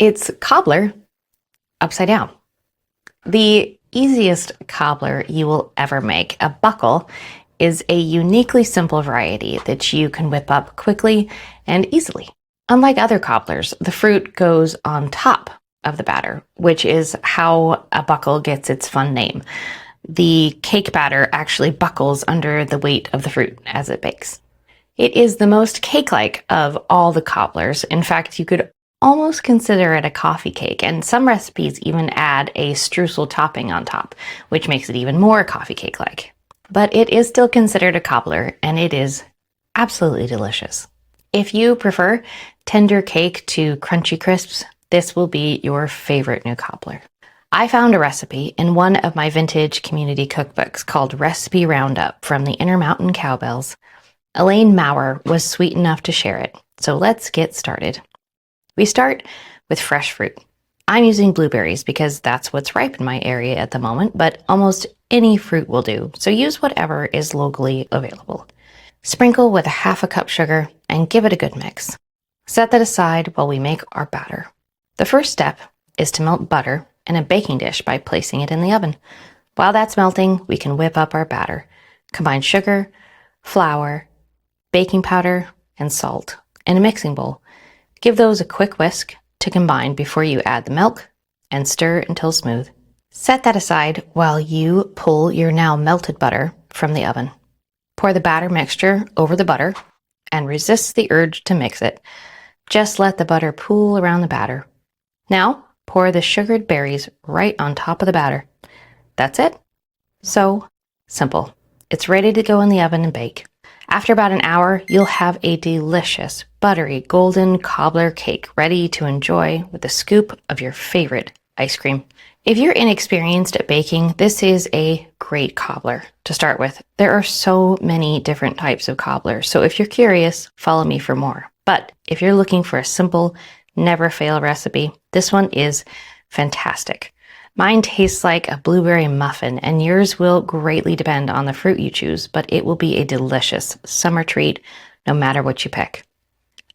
It's cobbler upside down. The easiest cobbler you will ever make, a buckle, is a uniquely simple variety that you can whip up quickly and easily. Unlike other cobblers, the fruit goes on top of the batter, which is how a buckle gets its fun name. The cake batter actually buckles under the weight of the fruit as it bakes. It is the most cake-like of all the cobblers. In fact, you could almost consider it a coffee cake, and some recipes even add a streusel topping on top, which makes it even more coffee cake-like. But it is still considered a cobbler, and it is absolutely delicious. If you prefer tender cake to crunchy crisps, this will be your favorite new cobbler. I found a recipe in one of my vintage community cookbooks called Recipe Roundup from the Intermountain Cowbelles. Elaine Maher was sweet enough to share it, so let's get started. We start with fresh fruit. I'm using blueberries because that's what's ripe in my area at the moment, but almost any fruit will do, so use whatever is locally available. Sprinkle with a half a cup sugar and give it a good mix. Set that aside while we make our batter. The first step is to melt butter in a baking dish by placing it in the oven. While that's melting, we can whip up our batter. Combine sugar, flour, baking powder, and salt in a mixing bowl. Give those a quick whisk to combine before you add the milk and stir until smooth. Set that aside while you pull your now melted butter from the oven. Pour the batter mixture over the butter and resist the urge to mix it. Just let the butter pool around the batter. Now, pour the sugared berries right on top of the batter. That's it. So simple. It's ready to go in the oven and bake. After about an hour, you'll have a delicious, buttery, golden cobbler cake ready to enjoy with a scoop of your favorite ice cream. If you're inexperienced at baking, this is a great cobbler to start with. There are so many different types of cobblers, so if you're curious, follow me for more. But if you're looking for a simple, never-fail recipe, this one is fantastic. Mine tastes like a blueberry muffin, and yours will greatly depend on the fruit you choose, but it will be a delicious summer treat no matter what you pick.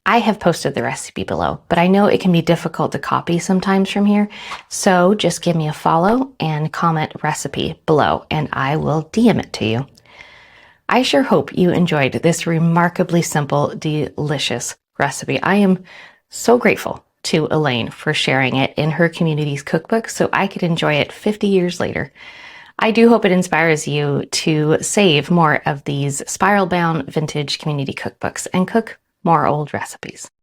I have posted the recipe below, but I know it can be difficult to copy sometimes from here, so just give me a follow and comment recipe below, and I will DM it to you. I sure hope you enjoyed this remarkably simple, delicious recipe. I am so grateful to Elaine for sharing it in her community's cookbook so I could enjoy it 50 years later. I do hope it inspires you to save more of these spiral-bound vintage community cookbooks and cook more old recipes.